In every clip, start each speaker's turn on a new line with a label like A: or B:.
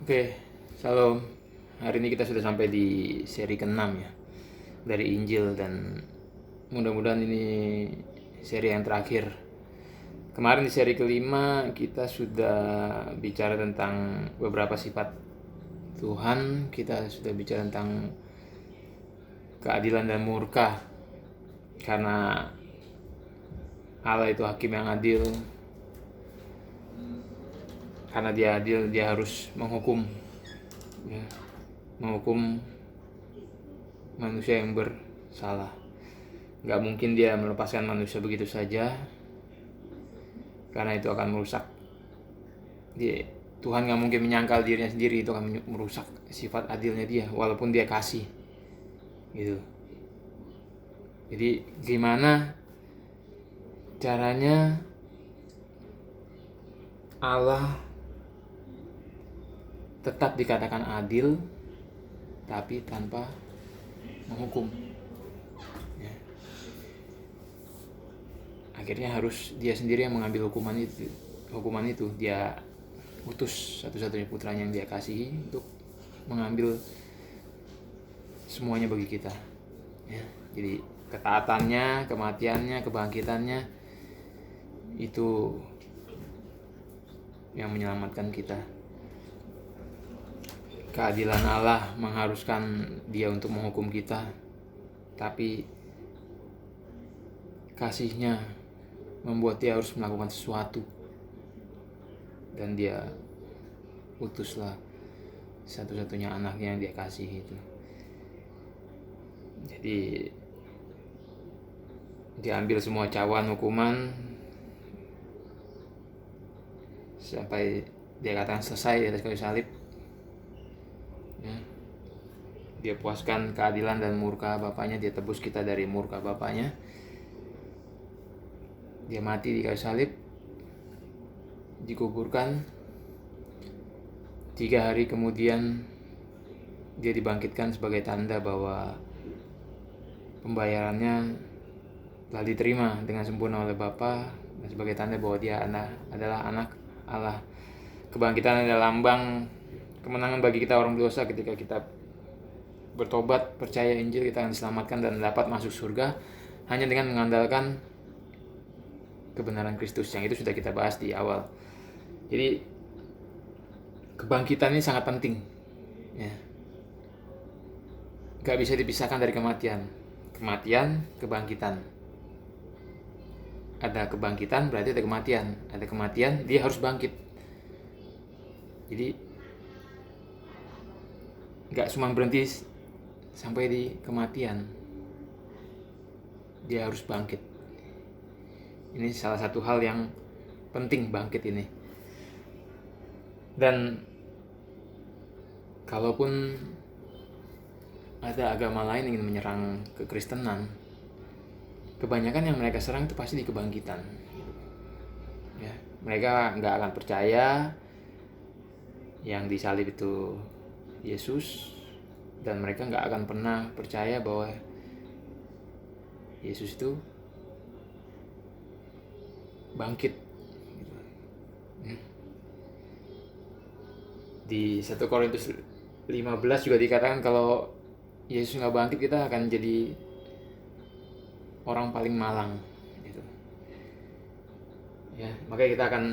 A: Oke, Shalom. Hari ini kita sudah sampai di seri ke-6 ya, dari Injil, dan mudah-mudahan ini seri yang terakhir. Kemarin di seri ke-5 kita sudah bicara tentang beberapa sifat Tuhan, kita sudah bicara tentang keadilan dan murka. Karena Allah itu hakim yang adil, karena dia adil, dia harus menghukum manusia yang bersalah. Gak mungkin dia melepaskan manusia begitu saja, karena itu akan merusak Tuhan gak mungkin menyangkal dirinya sendiri, itu akan merusak sifat adilnya dia, walaupun dia kasih gitu. Jadi gimana caranya Allah tetap dikatakan adil tapi tanpa menghukum ya. Akhirnya harus dia sendiri yang mengambil hukuman itu. Dia utus satu-satunya putranya yang dia kasihi untuk mengambil semuanya bagi kita ya. Jadi ketaatannya, kematiannya, kebangkitannya itu yang menyelamatkan kita. Keadilan Allah mengharuskan dia untuk menghukum kita, tapi kasihnya membuat dia harus melakukan sesuatu, dan dia utuslah satu-satunya anaknya yang dia kasih itu. Jadi diambil semua cawan hukuman sampai dia katakan selesai di atas kayu salib ya. Dia puaskan keadilan dan murka Bapaknya, dia tebus kita dari murka Bapaknya. Dia mati di kayu salib, dikuburkan. 3 hari kemudian dia dibangkitkan sebagai tanda bahwa pembayarannya telah diterima dengan sempurna oleh Bapa, dan sebagai tanda bahwa dia adalah anak Allah. Kebangkitan adalah lambang kemenangan bagi kita orang berdosa. Ketika kita bertobat, percaya Injil, kita akan diselamatkan dan dapat masuk surga hanya dengan mengandalkan kebenaran Kristus, yang itu sudah kita bahas di awal. Jadi kebangkitan ini sangat penting ya. Gak bisa dipisahkan dari kematian, kebangkitan. Ada kebangkitan berarti ada kematian, ada kematian dia harus bangkit. Jadi gak cuma berhenti sampai di kematian, dia harus bangkit. Ini salah satu hal yang penting, bangkit ini. Dan kalaupun ada agama lain ingin menyerang kekristenan, kebanyakan yang mereka serang itu pasti di kebangkitan ya. Mereka gak akan percaya yang disalib itu Yesus, dan mereka gak akan pernah percaya bahwa Yesus itu bangkit gitu. Di 1 Korintus 15 juga dikatakan kalau Yesus gak bangkit, kita akan jadi orang paling malang gitu ya. Makanya kita akan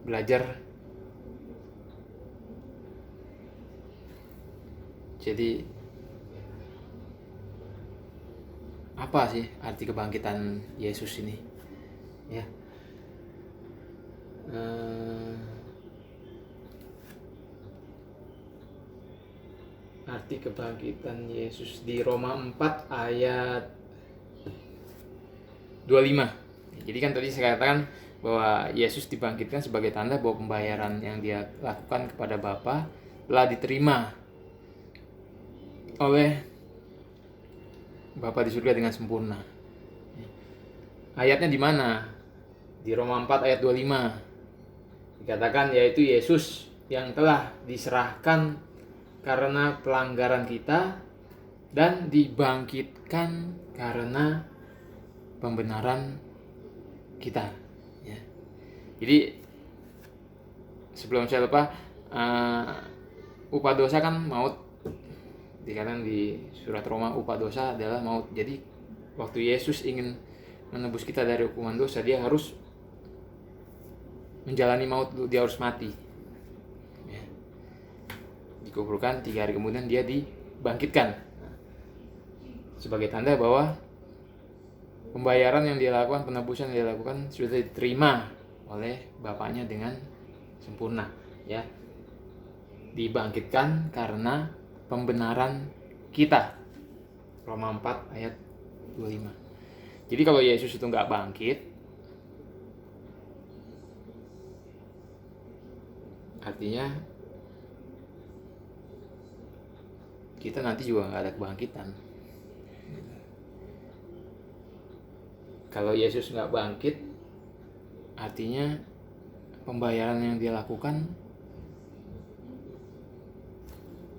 A: belajar. Jadi apa sih arti kebangkitan Yesus ini ya? Arti kebangkitan Yesus di Roma 4 ayat 25. Jadi kan tadi saya katakan bahwa Yesus dibangkitkan sebagai tanda bahwa pembayaran yang dia lakukan kepada Bapa telah diterima oleh Bapa di surga dengan sempurna. Ayatnya di mana? Di Roma 4 ayat 25. Dikatakan yaitu Yesus yang telah diserahkan karena pelanggaran kita dan dibangkitkan karena pembenaran kita ya. Jadi sebelum saya lupa, upah dosa kan maut. Dikatakan di surat Roma upah dosa adalah maut. Jadi waktu Yesus ingin menebus kita dari hukuman dosa, dia harus menjalani maut dulu, dia harus mati. Ya. Dikuburkan, 3 hari kemudian dia dibangkitkan. Sebagai tanda bahwa pembayaran yang dia lakukan, penebusan yang dia lakukan sudah diterima oleh Bapaknya dengan sempurna. Ya. Dibangkitkan karena pembenaran kita. Roma 4 ayat 25. Jadi kalau Yesus itu nggak bangkit, artinya kita nanti juga nggak ada kebangkitan. Kalau Yesus nggak bangkit, artinya pembayaran yang dia lakukan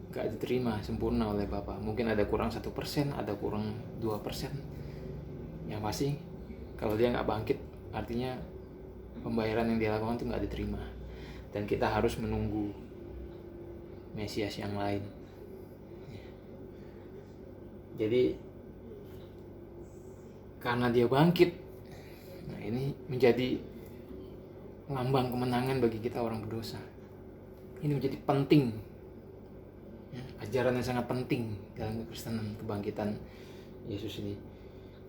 A: nggak diterima sempurna oleh Bapa. Mungkin ada kurang 1%, ada kurang 2%. Yang pasti kalau dia nggak bangkit, artinya pembayaran yang dia lakukan itu nggak diterima. Dan kita harus menunggu Mesias yang lain. Jadi karena dia bangkit, nah ini menjadi lambang kemenangan bagi kita orang berdosa. Ini menjadi penting, ya, ajaran yang sangat penting dalam kekristenan, kebangkitan Yesus ini.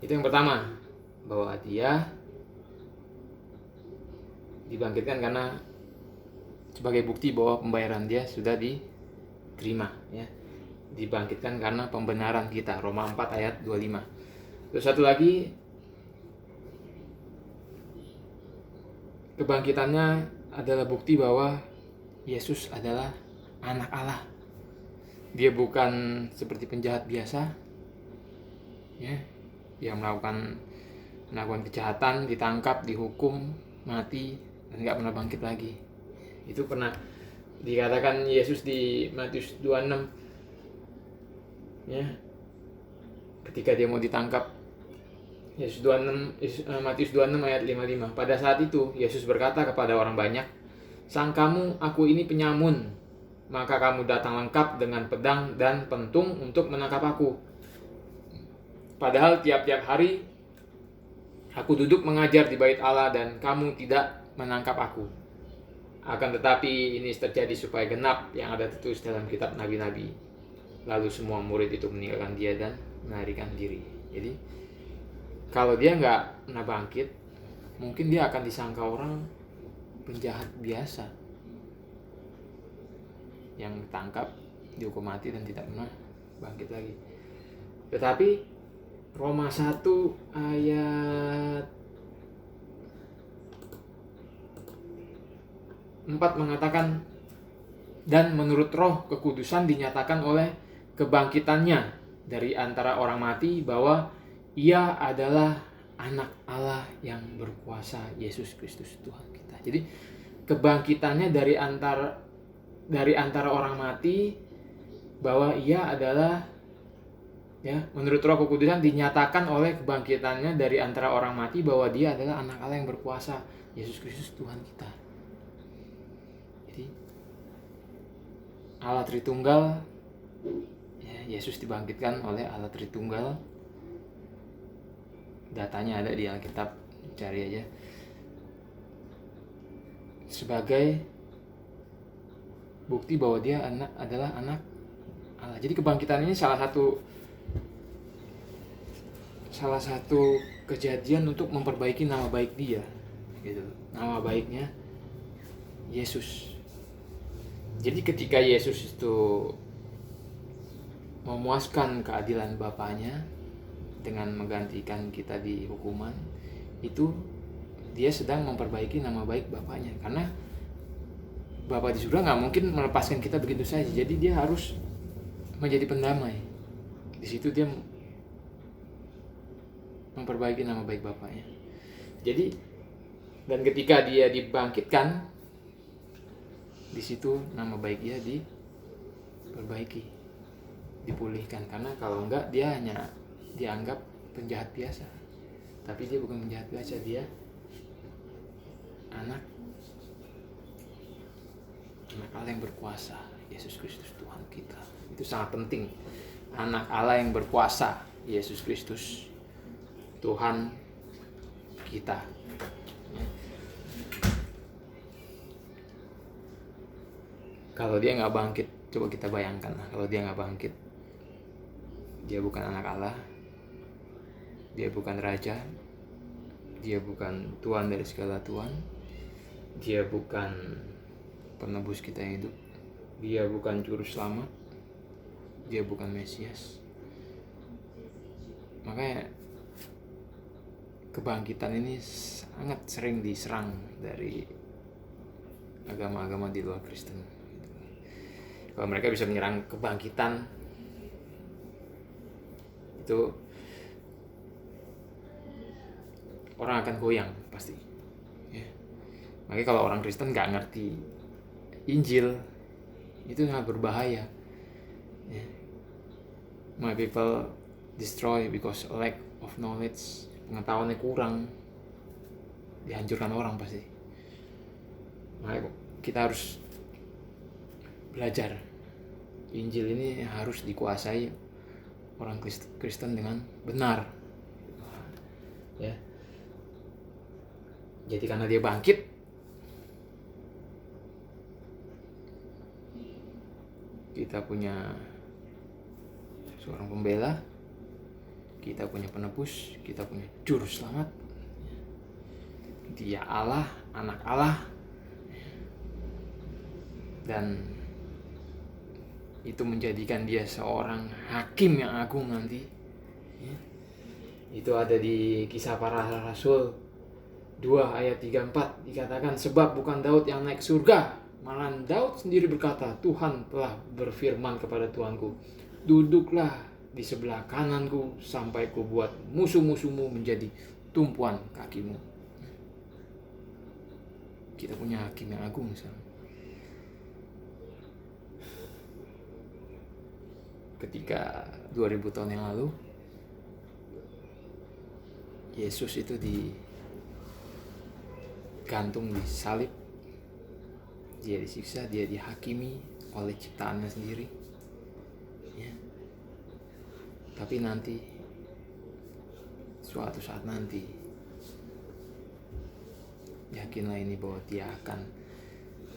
A: Itu yang pertama, bahwa dia dibangkitkan karena sebagai bukti bahwa pembayaran dia sudah diterima, ya. Dibangkitkan karena pembenaran kita, Roma 4 ayat 25. Terus satu lagi, kebangkitannya adalah bukti bahwa Yesus adalah anak Allah. Dia bukan seperti penjahat biasa, ya, yang melakukan kejahatan, ditangkap, dihukum, mati, dan nggak pernah bangkit lagi. Itu pernah dikatakan Yesus di Matius 26, ya, ketika dia mau ditangkap. Matius 26 ayat 55. Pada saat itu Yesus berkata kepada orang banyak, "Sangkamu aku ini penyamun, maka kamu datang lengkap dengan pedang dan pentung untuk menangkap aku. Padahal tiap-tiap hari aku duduk mengajar di bait Allah dan kamu tidak menangkap aku. Akan tetapi ini terjadi supaya genap yang ada tertulis dalam kitab nabi-nabi." Lalu semua murid itu meninggalkan dia dan melarikan diri. Jadi kalau dia nggak pernah bangkit, mungkin dia akan disangka orang penjahat biasa yang ditangkap, dihukum mati dan tidak pernah bangkit lagi. Tetapi Roma 1 ayat 4 mengatakan, "Dan menurut Roh Kekudusan dinyatakan oleh kebangkitannya dari antara orang mati bahwa ia adalah anak Allah yang berkuasa, Yesus Kristus Tuhan kita." Jadi kebangkitannya dari antara orang mati, bahwa ia adalah, ya, menurut Roh Kekudusan dinyatakan oleh kebangkitannya dari antara orang mati bahwa dia adalah anak Allah yang berkuasa, Yesus Kristus Tuhan kita. Jadi Allah Tritunggal, ya, Yesus dibangkitkan oleh Allah Tritunggal. Datanya ada di Alkitab, cari aja. Sebagai bukti bahwa dia adalah anak Allah. Jadi kebangkitan ini salah satu kejadian untuk memperbaiki nama baik dia, gitu. Nama baiknya Yesus. Jadi ketika Yesus itu memuaskan keadilan Bapaknya dengan menggantikan kita di hukuman, itu dia sedang memperbaiki nama baik Bapaknya. Karena Bapa di surga nggak mungkin melepaskan kita begitu saja. Jadi dia harus menjadi pendamai. Di situ dia memperbaiki nama baik Bapaknya. Jadi, dan ketika dia dibangkitkan, di situ nama baik dia diperbaiki, dipulihkan. Karena kalau enggak, dia hanya dianggap penjahat biasa. Tapi dia bukan penjahat biasa, dia anak anak Allah yang berkuasa, Yesus Kristus Tuhan kita. Itu sangat penting. Anak Allah yang berkuasa, Yesus Kristus Tuhan kita. Kalau dia nggak bangkit, coba kita bayangkan, kalau dia nggak bangkit, dia bukan anak Allah, dia bukan raja, dia bukan Tuhan dari segala Tuhan, dia bukan penebus kita yang hidup, dia bukan juru selamat, dia bukan Mesias. Makanya kebangkitan ini sangat sering diserang dari agama-agama di luar Kristen. Kalau mereka bisa menyerang kebangkitan, itu orang akan goyang pasti. Ya. Makanya kalau orang Kristen nggak ngerti Injil, itu sangat berbahaya. Ya. My people destroy because lack of knowledge. Pengetahuannya kurang, dihancurkan orang pasti. Makanya kita harus belajar. Injil ini harus dikuasai orang Kristen dengan benar. Ya. Jadi karena dia bangkit, kita punya seorang pembela, kita punya penebus, kita punya juru selamat. Dia Allah, anak Allah. Dan itu menjadikan dia seorang hakim yang agung nanti. Itu ada di Kisah Para Rasul 2 ayat 34, dikatakan, sebab bukan Daud yang naik surga, malah Daud sendiri berkata, Tuhan telah berfirman kepada Tuanku, duduklah di sebelah kananku sampai ku buat musuh-musuhmu menjadi tumpuan kakimu. Kita punya hakim yang agung sekarang. Ketika 2000 tahun yang lalu, Yesus itu digantung di salib, dia disiksa, dia dihakimi oleh ciptaannya sendiri. Ya. Tapi nanti, suatu saat nanti, yakinlah ini bahwa dia akan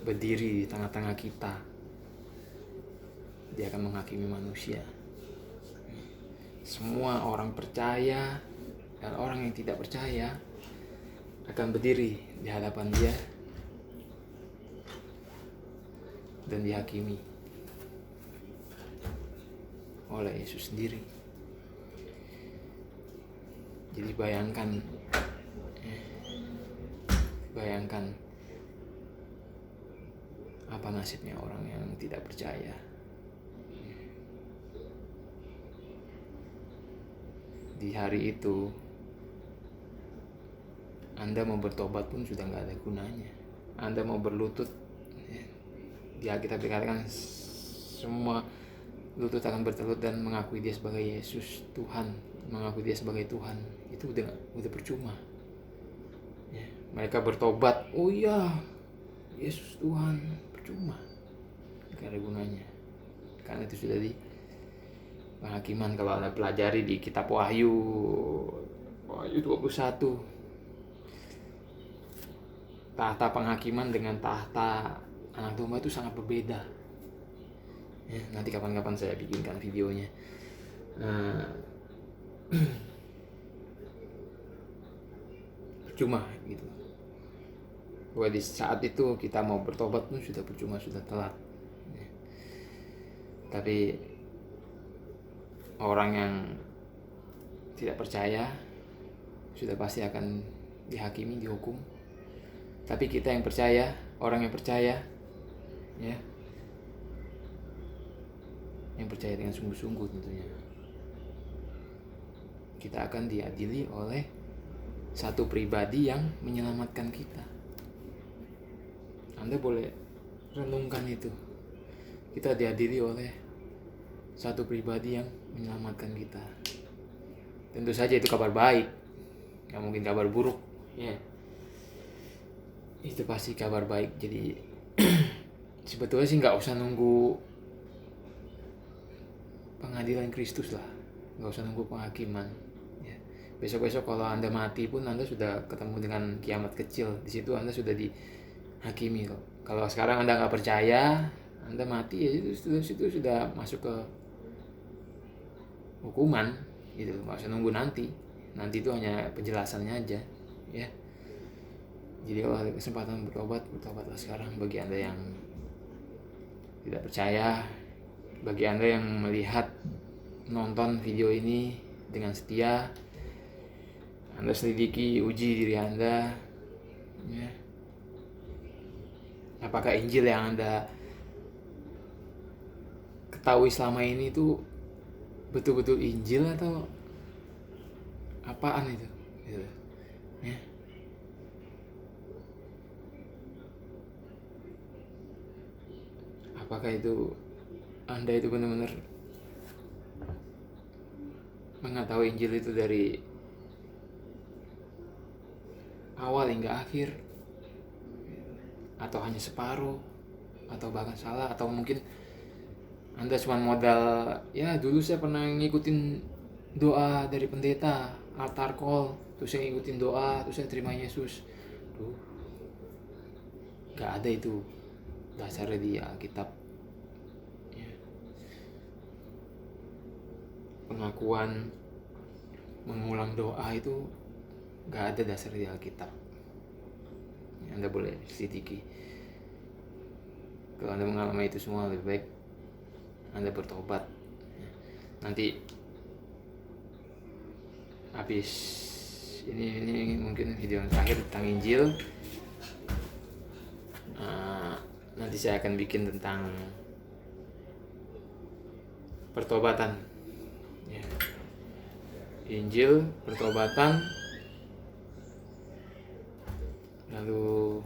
A: berdiri di tengah-tengah kita. Dia akan menghakimi manusia. Semua orang percaya dan orang yang tidak percaya akan berdiri di hadapan dia dan dihakimi oleh Yesus sendiri. Jadi bayangkan apa nasibnya orang yang tidak percaya. Di hari itu, Anda mau bertobat pun sudah nggak ada gunanya. Anda mau berlutut, di Alkitab dikatakan semua lutut akan bertelut dan mengakui dia sebagai Yesus Tuhan, mengakui dia sebagai Tuhan. Itu udah percuma. Ya, mereka bertobat, oh iya, Yesus Tuhan, percuma, nggak ada gunanya. Karena itu sudah di penghakiman. Kalau Anda pelajari di kitab Wahyu 21, tahta penghakiman dengan tahta anak domba itu sangat berbeda. Ya, nanti kapan-kapan saya bikinkan videonya. Percuma gitu. Bahwa di saat itu kita mau bertobat pun sudah percuma, sudah telat. Ya. Tapi orang yang tidak percaya sudah pasti akan dihakimi, dihukum. Tapi kita yang percaya, orang yang percaya, ya, yang percaya dengan sungguh-sungguh tentunya, kita akan diadili oleh satu pribadi yang menyelamatkan kita. Anda boleh renungkan itu. Kita diadili oleh satu pribadi yang menyelamatkan kita. Tentu saja itu kabar baik, nggak mungkin kabar buruk, ya. Itu pasti kabar baik. Jadi sebetulnya sih nggak usah nunggu pengadilan Kristus lah, nggak usah nunggu penghakiman ya. Besok-besok kalau Anda mati pun Anda sudah ketemu dengan kiamat kecil, di situ Anda sudah dihakimi kok. Kalau sekarang Anda nggak percaya, Anda mati ya itu sudah masuk ke hukuman gitu, nggak usah nunggu nanti itu hanya penjelasannya aja ya. Jadi kalau ada kesempatan bertobatlah sekarang. Bagi Anda yang tidak percaya, bagi Anda yang melihat nonton video ini dengan setia, Anda selidiki, uji diri Anda ya. Apakah Injil yang Anda ketahui selama ini itu betul-betul Injil atau apaan itu gitu ya. Apakah itu Anda itu benar-benar mengetahui Injil itu dari awal hingga akhir, atau hanya separuh, atau bahkan salah, atau mungkin Anda cuma modal ya dulu saya pernah ngikutin doa dari pendeta altar call, terus saya ngikutin doa, terus saya terima Yesus. Gak ada itu dasarnya di Alkitab ya. Pengakuan mengulang doa itu gak ada dasar di Alkitab ya. Anda boleh selidiki. Kalau Anda mengalami itu semua, lebih baik Anda bertobat ya. Nanti habis ini mungkin video yang terakhir tentang Injil. Nanti saya akan bikin tentang pertobatan ya. Injil, pertobatan, lalu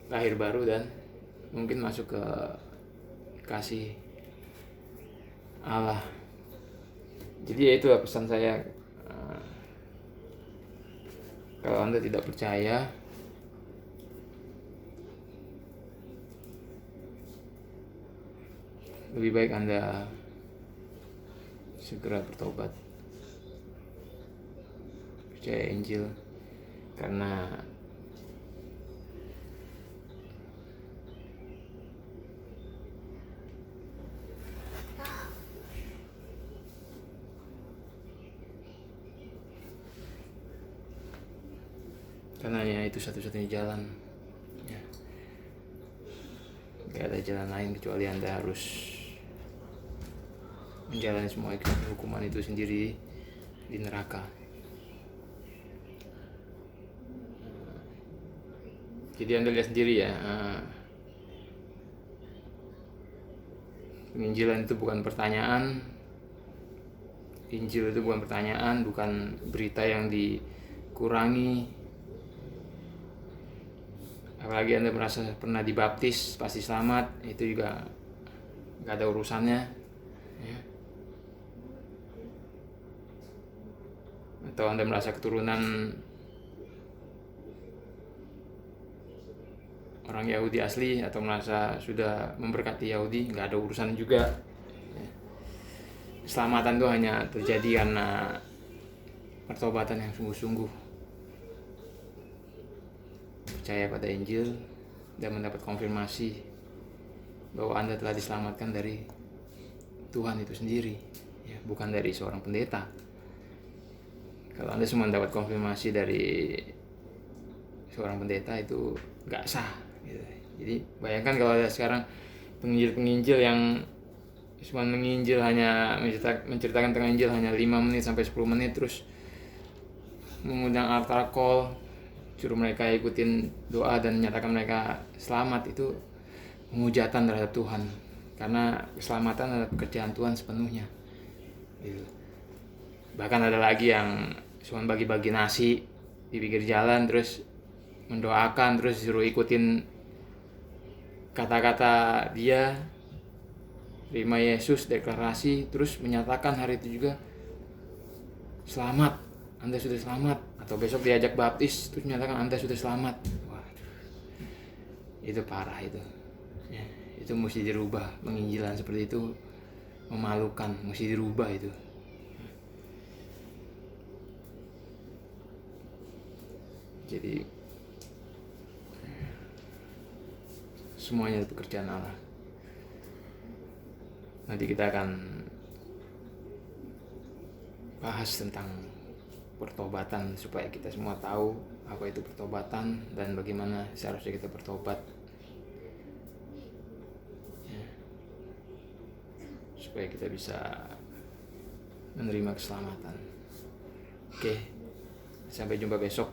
A: lahir baru, dan mungkin masuk ke kasih Allah. Jadi ya itulah pesan saya. Kalau Anda tidak percaya, lebih baik Anda segera bertobat, percaya Injil, karena ya itu satu-satunya jalan ya. Gak ada jalan lain kecuali Anda harus menjalani semua hukuman itu sendiri di neraka. Jadi Anda lihat sendiri ya, penginjilan itu bukan pertanyaan. Injil itu bukan pertanyaan, bukan berita yang dikurangi. Apalagi Anda merasa pernah dibaptis pasti selamat, itu juga gak ada urusannya ya. Atau Anda merasa keturunan orang Yahudi asli, atau merasa sudah memberkati Yahudi, gak ada urusan juga ya. Keselamatan itu hanya terjadi karena pertobatan yang sungguh-sungguh, percaya pada Injil, dan mendapat konfirmasi bahwa Anda telah diselamatkan dari Tuhan itu sendiri ya, bukan dari seorang pendeta. Kalau Anda cuma mendapat konfirmasi dari seorang pendeta, itu gak sah gitu. Jadi bayangkan kalau ada sekarang penginjil-penginjil yang cuma menginjil, hanya menceritakan tentang Injil hanya 5 menit sampai 10 menit, terus mengundang altar call, suruh mereka ikutin doa dan menyatakan mereka selamat. Itu penghujatan terhadap Tuhan, karena keselamatan adalah pekerjaan Tuhan sepenuhnya gitu. Bahkan ada lagi yang cuma bagi-bagi nasi di pinggir jalan, terus mendoakan, terus disuruh ikutin kata-kata dia, terima Yesus, deklarasi, terus menyatakan hari itu juga selamat, Anda sudah selamat. Atau besok diajak baptis, terus menyatakan Anda sudah selamat. Waduh, itu parah itu ya. Itu mesti dirubah. Penginjilan seperti itu memalukan, mesti dirubah itu. Jadi semuanya itu pekerjaan Allah. Nanti kita akan bahas tentang pertobatan supaya kita semua tahu apa itu pertobatan dan bagaimana seharusnya kita bertobat ya, supaya kita bisa menerima keselamatan. Oke, sampai jumpa besok.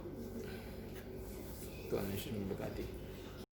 A: Tuhan Yesus memberkati.